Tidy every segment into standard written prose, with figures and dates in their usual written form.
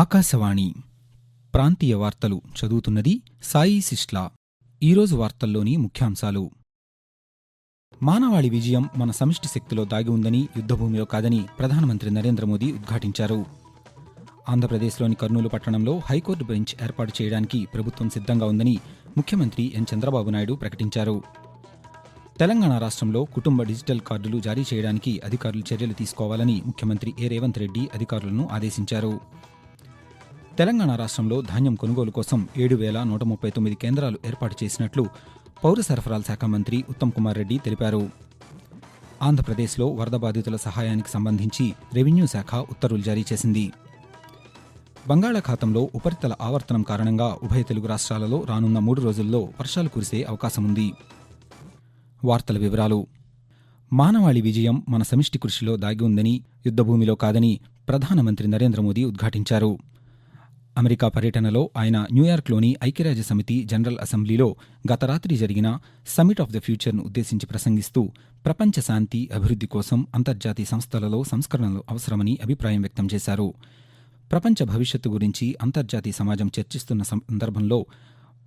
ఆకాశవాణి ప్రాంతీయ వార్తలు చదువుతున్నది సాయి సిస్లా. ఈరోజు వార్తల్లోని ముఖ్యాంశాలు: మానవాళి విజయం మన సమిష్టి శక్తిలో దాగి ఉందని, యుద్ధభూమిలో కాదని ప్రధానమంత్రి నరేంద్ర మోదీ ఉద్ఘాటించారు. ఆంధ్రప్రదేశ్లోని కర్నూలు పట్టణంలో హైకోర్టు బెంచ్ ఏర్పాటు చేయడానికి ప్రభుత్వం సిద్ధంగా ఉందని ముఖ్యమంత్రి ఎన్ చంద్రబాబు నాయుడు ప్రకటించారు. తెలంగాణ రాష్ట్రంలో కుటుంబ డిజిటల్ కార్డులు జారీ చేయడానికి అధికారులు చర్యలు తీసుకోవాలని ముఖ్యమంత్రి ఏ రేవంత్ రెడ్డి అధికారులను ఆదేశించారు. తెలంగాణ రాష్ట్రంలో ధాన్యం కొనుగోలు కోసం 7,139 కేంద్రాలు ఏర్పాటు చేసినట్లు పౌర సరఫరాల శాఖ మంత్రి ఉత్తమ్ కుమార్ రెడ్డి తెలిపారు. ఆంధ్రప్రదేశ్లో వరద బాధితుల సహాయానికి సంబంధించి రెవెన్యూ శాఖ ఉత్తర్వులు జారీ చేసింది. బంగాళాఖాతంలో ఉపరితల ఆవర్తనం కారణంగా ఉభయ తెలుగు రాష్ట్రాలలో రానున్న 3 రోజుల్లో వర్షాలు కురిసే అవకాశముంది. వార్తల వివరాలు: మానవాళి విజయం మన సమిష్టి కృషిలో దాగి ఉందని, యుద్ధభూమిలో కాదని ప్రధానమంత్రి నరేంద్ర మోదీ ఉద్ఘాటించారు. అమెరికా పర్యటనలో ఆయన న్యూయార్క్లోని ఐక్యరాజ్యసమితి జనరల్ అసెంబ్లీలో గత రాత్రి జరిగిన సమిట్ ఆఫ్ ద ఫ్యూచర్ను ఉద్దేశించి ప్రసంగిస్తూ ప్రపంచ శాంతి, అభివృద్ధి కోసం అంతర్జాతీయ సంస్థలలో సంస్కరణలు అవసరమని అభిప్రాయం వ్యక్తం చేశారు. ప్రపంచ భవిష్యత్తు గురించి అంతర్జాతీయ సమాజం చర్చిస్తున్న సందర్భంలో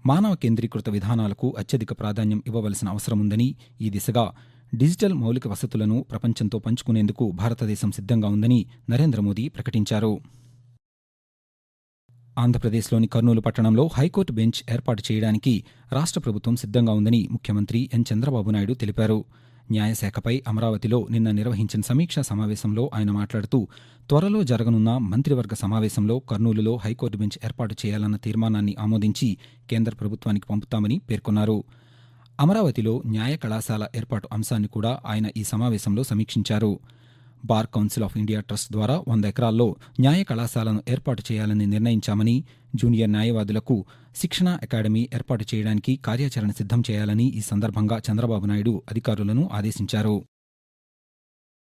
మానవ కేంద్రీకృత విధానాలకు అత్యధిక ప్రాధాన్యం ఇవ్వవలసిన అవసరముందని, ఈ దిశగా డిజిటల్ మౌలిక వసతులను ప్రపంచంతో పంచుకునేందుకు భారతదేశం సిద్ధంగా ఉందని నరేంద్ర మోదీ ప్రకటించారు. ఆంధ్రప్రదేశ్లోని కర్నూలు పట్టణంలో హైకోర్టు బెంచ్ ఏర్పాటు చేయడానికి రాష్ట్ర ప్రభుత్వం సిద్ధంగా ఉందని ముఖ్యమంత్రి ఎన్ చంద్రబాబు నాయుడు తెలిపారు. న్యాయశాఖపై అమరావతిలో నిన్న నిర్వహించిన సమీక్షా సమావేశంలో ఆయన మాట్లాడుతూ, త్వరలో జరగనున్న మంత్రివర్గ సమావేశంలో కర్నూలులో హైకోర్టు బెంచ్ ఏర్పాటు చేయాలన్న తీర్మానాన్ని ఆమోదించి కేంద్ర ప్రభుత్వానికి పంపుతామని పేర్కొన్నారు. అమరావతిలో న్యాయ కళాశాల ఏర్పాటు అంశాన్ని కూడా ఆయన ఈ సమావేశంలో సమీక్షించారు. Bar council of India trust ద్వారా 100 ఎకరాల్లో న్యాయ కళాశాలను ఏర్పాటు చేయాలని నిర్ణయించామని, జూనియర్ న్యాయవాదులకు శిక్షణా అకాడమీ ఏర్పాటు చేయడానికి కార్యాచరణ సిద్ధం చేయాలని ఈ సందర్భంగా చంద్రబాబు నాయుడు అధికారులను ఆదేశించారు.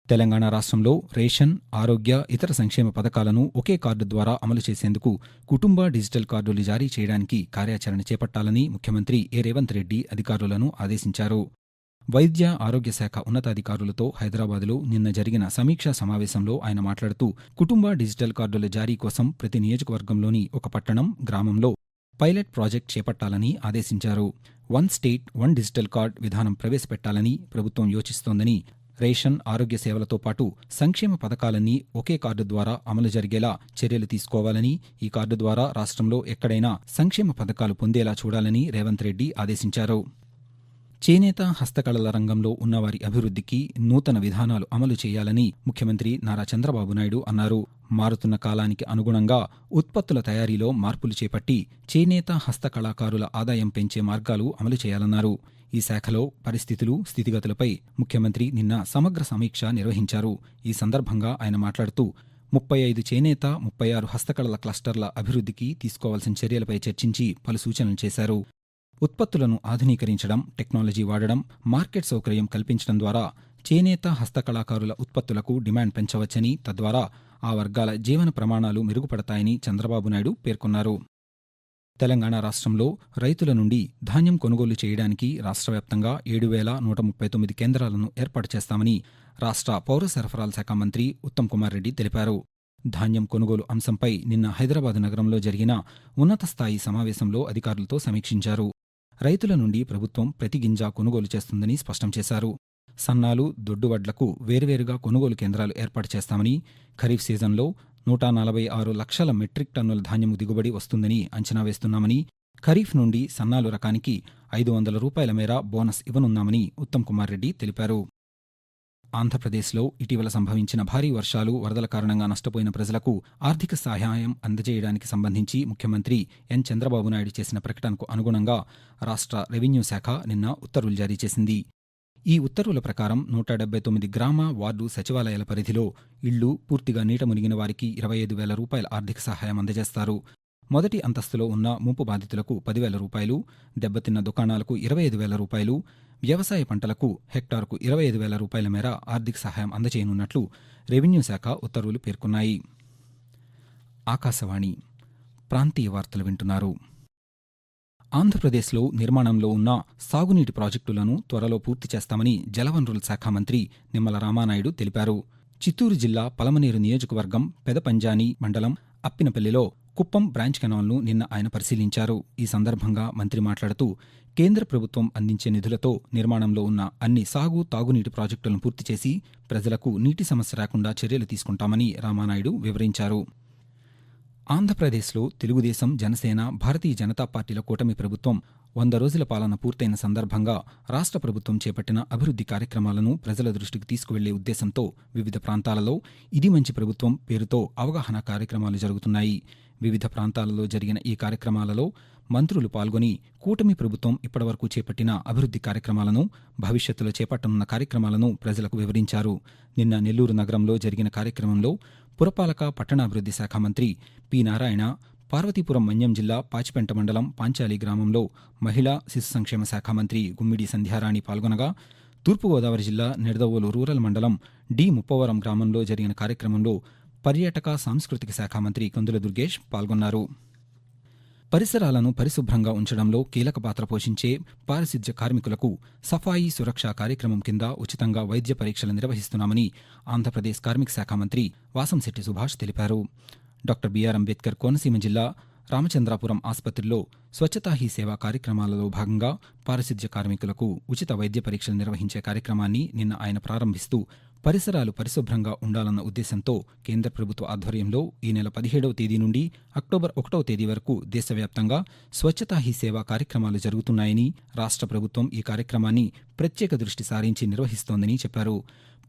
తెలంగాణ రాష్ట్రంలో రేషన్, ఆరోగ్య, ఇతర సంక్షేమ పథకాలను ఒకే కార్డు ద్వారా అమలు చేసేందుకు కుటుంబ డిజిటల్ కార్డులు జారీ చేయడానికి కార్యాచరణ చేపట్టాలని ముఖ్యమంత్రి ఏ రేవంత్ రెడ్డి అధికారులను ఆదేశించారు. వైద్య ఆరోగ్య శాఖ ఉన్నతాధికారులతో హైదరాబాద్లో నిన్న జరిగిన సమీక్షా సమావేశంలో ఆయన మాట్లాడుతూ, కుటుంబ డిజిటల్ కార్డుల జారీ కోసం ప్రతి నియోజకవర్గంలోని ఒక పట్టణం, గ్రామంలో పైలట్ ప్రాజెక్ట్ చేపట్టాలని ఆదేశించారు. 1 స్టేట్ 1 డిజిటల్ కార్డ్ విధానం ప్రవేశపెట్టాలని ప్రభుత్వం యోచిస్తోందని, రేషన్, ఆరోగ్య సేవలతో పాటు సంక్షేమ పథకాలన్నీ ఒకే కార్డు ద్వారా అమలు జరిగేలా చర్యలు తీసుకోవాలని, ఈ కార్డు ద్వారా రాష్ట్రంలో ఎక్కడైనా సంక్షేమ పథకాలు పొందేలా చూడాలని రేవంత్ రెడ్డి ఆదేశించారు. చేనేత, హస్తకళల రంగంలో ఉన్నవారి అభివృద్ధికి నూతన విధానాలు అమలు చేయాలని ముఖ్యమంత్రి నారా చంద్రబాబు నాయుడు అన్నారు. మారుతున్న కాలానికి అనుగుణంగా ఉత్పత్తుల తయారీలో మార్పులు చేపట్టి చేనేత, హస్తకళాకారుల ఆదాయం పెంచే మార్గాలు అమలు చేయాలన్నారు. ఈ శాఖలో పరిస్థితులు, స్థితిగతులపై ముఖ్యమంత్రి నిన్న సమగ్ర సమీక్ష నిర్వహించారు. ఈ సందర్భంగా ఆయన మాట్లాడుతూ, 35 చేనేత, 36 హస్తకళల క్లస్టర్ల అభివృద్ధికి తీసుకోవాల్సిన చర్యలపై చర్చించి పలు సూచనలు చేశారు. ఉత్పత్తులను ఆధునీకరించడం, టెక్నాలజీ వాడడం, మార్కెట్ సౌకర్యం కల్పించడం ద్వారా చేనేత, హస్తకళాకారుల ఉత్పత్తులకు డిమాండ్ పెంచవచ్చని, తద్వారా ఆ వర్గాల జీవన ప్రమాణాలు మెరుగుపడతాయని చంద్రబాబు నాయుడు పేర్కొన్నారు. తెలంగాణ రాష్ట్రంలో రైతుల నుండి ధాన్యం కొనుగోలు చేయడానికి రాష్ట్రవ్యాప్తంగా 7,139 కేంద్రాలను ఏర్పాటు చేస్తామని రాష్ట్ర పౌర సరఫరాల శాఖ మంత్రి ఉత్తమ్ కుమార్ రెడ్డి తెలిపారు. ధాన్యం కొనుగోలు అంశంపై నిన్న హైదరాబాద్ నగరంలో జరిగిన ఉన్నత స్థాయి సమావేశంలో అధికారులతో సమీక్షించారు. రైతుల నుండి ప్రభుత్వం ప్రతి గింజ కొనుగోలు చేస్తుందని స్పష్టం చేశారు. సన్నాలు, దొడ్డువడ్లకు వేర్వేరుగా కొనుగోలు కేంద్రాలు ఏర్పాటు చేస్తామని, ఖరీఫ్ సీజన్లో 146 లక్షల మెట్రిక్ టన్నుల ధాన్యం దిగుబడి వస్తుందని అంచనా వేస్తున్నామని, ఖరీఫ్ నుండి సన్నాలు రకానికి 500 రూపాయల మేర బోనస్ ఇవ్వనున్నామని ఉత్తమ్ కుమార్ రెడ్డి తెలిపారు. ఆంధ్రప్రదేశ్లో ఇటీవల సంభవించిన భారీ వర్షాలు, వరదల కారణంగా నష్టపోయిన ప్రజలకు ఆర్థిక సహాయం అందజేయడానికి సంబంధించి ముఖ్యమంత్రి ఎన్ చంద్రబాబు నాయుడు చేసిన ప్రకటనకు అనుగుణంగా రాష్ట్ర రెవెన్యూ శాఖ నిన్న ఉత్తర్వులు జారీ చేసింది. ఈ ఉత్తర్వుల ప్రకారం 179 గ్రామ, వార్డు సచివాలయాల పరిధిలో ఇళ్లు పూర్తిగా నీట మునిగిన వారికి 25,000 రూపాయల ఆర్థిక సహాయం అందజేస్తారు. మొదటి అంతస్తులో ఉన్న ముంపు బాధితులకు 10,000 రూపాయలు, దెబ్బతిన్న దుకాణాలకు 25,000 రూపాయలు, వ్యవసాయ పంటలకు హెక్టార్కు 25,000 రూపాయల మేర ఆర్థిక సహాయం అందజేయనున్నట్లు రెవెన్యూ శాఖ ఉత్తర్వులు పేర్కొన్నాయి. ఆకాశవాణి ప్రాంతీయ వార్తలు వింటున్నారు. ఆంధ్రప్రదేశ్లో నిర్మాణంలో ఉన్న సాగునీటి ప్రాజెక్టులను త్వరలో పూర్తి చేస్తామని జలవనరుల శాఖ మంత్రి నిమ్మల రామానాయుడు తెలిపారు. చిత్తూరు జిల్లా పలమనేరు నియోజకవర్గం పెదపంజాని మండలం అప్పినపల్లిలో కుప్పం బ్రాంచ్ కెనాల్ను నిన్న ఆయన పరిశీలించారు. ఈ సందర్భంగా మంత్రి మాట్లాడుతూ కేంద్ర ప్రభుత్వం అందించే నిధులతో నిర్మాణంలో ఉన్న అన్ని సాగు, తాగునీటి ప్రాజెక్టులను పూర్తి చేసి ప్రజలకు నీటి సమస్య రాకుండా చర్యలు తీసుకుంటామని రామానాయుడు వివరించారు. ఆంధ్రప్రదేశ్లో తెలుగుదేశం, జనసేన, భారతీయ జనతా పార్టీల కూటమి ప్రభుత్వం 100 రోజుల పాలన పూర్తయిన సందర్భంగా రాష్ట్ర ప్రభుత్వం చేపట్టిన అభివృద్ధి కార్యక్రమాలను ప్రజల దృష్టికి తీసుకువెళ్లే ఉద్దేశంతో వివిధ ప్రాంతాలలో ఇది మంచి ప్రభుత్వం పేరుతో అవగాహన కార్యక్రమాలు జరుగుతున్నాయి. వివిధ ప్రాంతాలలో జరిగిన ఈ కార్యక్రమాలలో మంత్రులు పాల్గొని కూటమి ప్రభుత్వం ఇప్పటివరకు చేపట్టిన అభివృద్ధి కార్యక్రమాలను, భవిష్యత్తులో చేపట్టనున్న కార్యక్రమాలను ప్రజలకు వివరించారు. నిన్న నెల్లూరు నగరంలో జరిగిన కార్యక్రమంలో పురపాలక, పట్టణాభివృద్ధి శాఖ మంత్రి పి. నారాయణ, పార్వతీపురం మన్యం జిల్లా పాచిపెంట మండలం పాంచాలి గ్రామంలో మహిళా శిశు సంక్షేమ శాఖ మంత్రి గుమ్మిడి సంధ్యారాణి పాల్గొనగా, తూర్పుగోదావరి జిల్లా నిడదవోలు రూరల్ మండలం డి. ముప్పవరం గ్రామంలో జరిగిన కార్యక్రమంలో పర్యాటక, సాంస్కృతిక శాఖ మంత్రి కందుల దుర్గేష్ పాల్గొన్నారు. పరిసరాలను పరిశుభ్రంగా ఉంచడంలో కీలక పాత్ర పోషించే పారిశుధ్య కార్మికులకు సఫాయి సురక్ష కార్యక్రమం కింద ఉచితంగా వైద్య పరీక్షలు నిర్వహిస్తున్నామని ఆంధ్రప్రదేశ్ కార్మిక శాఖ మంత్రి వాసంశెట్టి సుభాష్ తెలిపారు. డాక్టర్ బిఆర్ అంబేద్కర్ కోనసీమ జిల్లా రామచంద్రాపురం ఆసుపత్రిలో స్వచ్ఛతా హీ సేవ కార్యక్రమాలలో భాగంగా పారిశుధ్య కార్మికులకు ఉచిత వైద్య పరీక్షలు నిర్వహించే కార్యక్రమాన్ని నిన్న ఆయన ప్రారంభిస్తూ పరిసరాలు పరిశుభ్రంగా ఉండాలన్న ఉద్దేశంతో కేంద్ర ప్రభుత్వ ఆధ్వర్యంలో ఈ నెల 17వ తేదీ నుండి అక్టోబర్ 1వ తేదీ వరకు దేశవ్యాప్తంగా స్వచ్ఛతా హీ సేవ కార్యక్రమాలు జరుగుతున్నాయని, రాష్ట్ర ప్రభుత్వం ఈ కార్యక్రమాన్ని ప్రత్యేక దృష్టి సారించి నిర్వహిస్తోందని చెప్పారు.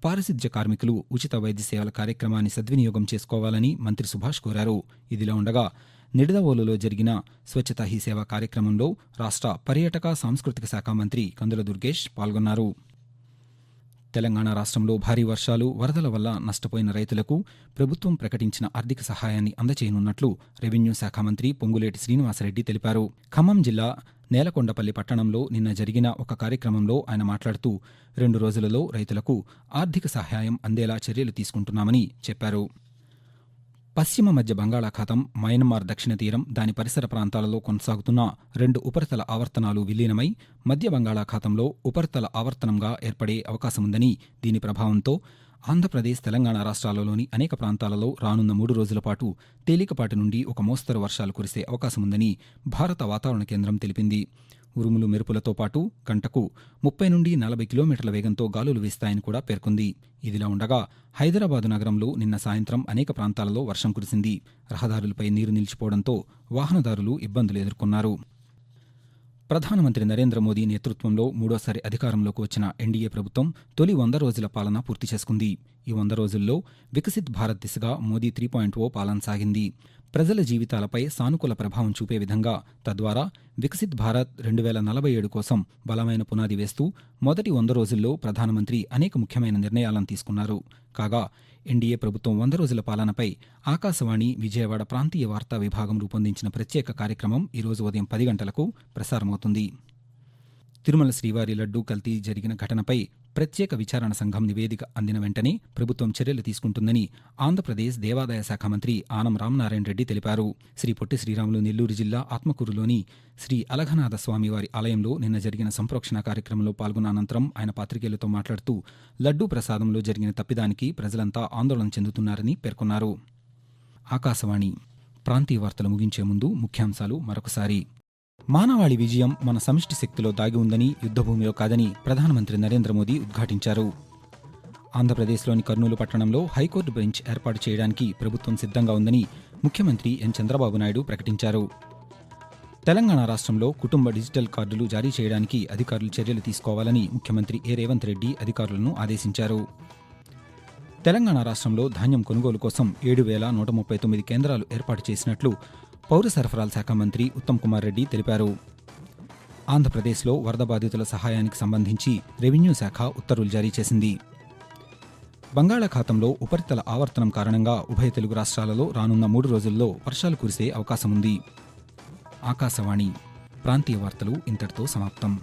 పారిశుధ్య కార్మికులు ఉచిత వైద్య సేవల కార్యక్రమాన్ని సద్వినియోగం చేసుకోవాలని మంత్రి సుభాష్ కోరారు. ఇదిలా ఉండగా నిడదవోలులో జరిగిన స్వచ్ఛతా హీ సేవ కార్యక్రమంలో రాష్ట్ర పర్యాటక, సాంస్కృతిక శాఖ మంత్రి కందుల దుర్గేష్ పాల్గొన్నారు. తెలంగాణ రాష్ట్రంలో భారీ వర్షాలు, వరదల వల్ల నష్టపోయిన రైతులకు ప్రభుత్వం ప్రకటించిన ఆర్థిక సహాయాన్ని అందచేయనున్నట్లు రెవెన్యూ శాఖ మంత్రి పొంగులేటి శ్రీనివాసరెడ్డి తెలిపారు. ఖమ్మం జిల్లా నేలకొండపల్లి పట్టణంలో నిన్న జరిగిన ఒక కార్యక్రమంలో ఆయన మాట్లాడుతూ 2 రోజులలో రైతులకు ఆర్థిక సహాయం అందేలా చర్యలు తీసుకుంటున్నామని చెప్పారు. పశ్చిమ మధ్య బంగాళాఖాతం, మయన్మార్ దక్షిణ తీరం, దాని పరిసర ప్రాంతాలలో కొనసాగుతున్న 2 ఉపరితల ఆవర్తనాలు విలీనమై మధ్య బంగాళాఖాతంలో ఉపరితల ఆవర్తనంగా ఏర్పడే అవకాశముందని, దీని ప్రభావంతో ఆంధ్రప్రదేశ్, తెలంగాణ రాష్ట్రాలలోని అనేక ప్రాంతాలలో రానున్న 3 రోజుల పాటు తేలికపాటి నుండి ఒక మోస్తరు వర్షాలు కురిసే అవకాశముందని భారత వాతావరణ కేంద్రం తెలిపింది. ఉరుములు, మెరుపులతో పాటు గంటకు 30 నుండి 40 కిలోమీటర్ల వేగంతో గాలులు వీస్తాయని కూడా పేర్కొంది. ఇదిలా ఉండగా హైదరాబాదు నగరంలో నిన్న సాయంత్రం అనేక ప్రాంతాలలో వర్షం కురిసింది. రహదారులపై నీరు నిలిచిపోవడంతో వాహనదారులు ఇబ్బందులు ఎదుర్కొన్నారు. ప్రధానమంత్రి నరేంద్ర మోదీ నేతృత్వంలో మూడోసారి అధికారంలోకి వచ్చిన ఎన్డీఏ ప్రభుత్వం తొలి 100 రోజుల పాలన పూర్తి చేసుకుంది. ఈ 100 రోజుల్లో వికసిత్ భారత్ దిశగా మోదీ 3.0 పాలన సాగింది. ప్రజల జీవితాలపై సానుకూల ప్రభావం చూపే విధంగా, తద్వారా వికసిత్ భారత్ 2047 కోసం బలమైన పునాది వేస్తూ మొదటి 100 రోజుల్లో ప్రధానమంత్రి అనేక ముఖ్యమైన నిర్ణయాలను తీసుకున్నారు. కాగా ఎన్డీఏ ప్రభుత్వం 100 రోజుల పాలనపై ఆకాశవాణి విజయవాడ ప్రాంతీయ వార్తా విభాగం రూపొందించిన ప్రత్యేక కార్యక్రమం ఈరోజు ఉదయం 10 గంటలకు ప్రసారమవుతుంది. తిరుమల శ్రీవారి లడ్డూ కల్తీ జరిగిన ఘటనపై ప్రత్యేక విచారణ సంఘం నివేదిక అందిన వెంటనే ప్రభుత్వం చర్యలు తీసుకుంటుందని ఆంధ్రప్రదేశ్ దేవాదాయ శాఖ మంత్రి ఆనం రామనారాయణ రెడ్డి తెలిపారు. శ్రీ పొట్టి శ్రీరాములు నెల్లూరు జిల్లా ఆత్మకూరులోని శ్రీ అలఘనాథ స్వామివారి ఆలయంలో నిన్న జరిగిన సంప్రోక్షణ కార్యక్రమంలో పాల్గొన్న అనంతరం ఆయన పాత్రికేయులతో మాట్లాడుతూ లడ్డూ ప్రసాదంలో జరిగిన తప్పిదానికి ప్రజలంతా ఆందోళన చెందుతున్నారని పేర్కొన్నారు. ఆకాశవాణి ప్రాంతీయ వార్తలు ముగించే ముందు ముఖ్యాంశాలు మరొకసారి. మానవాళి విజయం మన సమిష్టి శక్తిలో దాగి ఉందని, యుద్ధభూమిలో కాదని ప్రధానమంత్రి నరేంద్ర మోదీ ఉద్ఘాటించారు. ఆంధ్రప్రదేశ్లోని కర్నూలు పట్టణంలో హైకోర్టు బెంచ్ ఏర్పాటు చేయడానికి ప్రభుత్వం సిద్ధంగా ఉందని ముఖ్యమంత్రి ఎన్. చంద్రబాబు నాయుడు ప్రకటించారు. తెలంగాణ రాష్ట్రంలో కుటుంబ డిజిటల్ కార్డులు జారీ చేయడానికి అధికారులు చర్యలు తీసుకోవాలని ముఖ్యమంత్రి ఏ. రేవంత్ రెడ్డి అధికారులను ఆదేశించారు. తెలంగాణ రాష్ట్రంలో ధాన్యం కొనుగోలు కోసం 7,139 కేంద్రాలు ఏర్పాటు చేసినట్లు పౌర సరఫరాల శాఖ మంత్రి ఉత్తమ్ కుమార్ రెడ్డి తెలిపారు. ఆంధ్రప్రదేశ్లో వరద బాధితుల సహాయానికి సంబంధించి రెవెన్యూ శాఖ ఉత్తర్వులు జారీ చేసింది. బంగాళాఖాతంలో ఉపరితల ఆవర్తనం కారణంగా ఉభయ తెలుగు రాష్ట్రాలలో రానున్న 3 రోజుల్లో వర్షాలు కురిసే అవకాశముంది. ఆకాశవాణి ప్రాంతీయ వార్తలు ఇంతటితో సమాప్తం.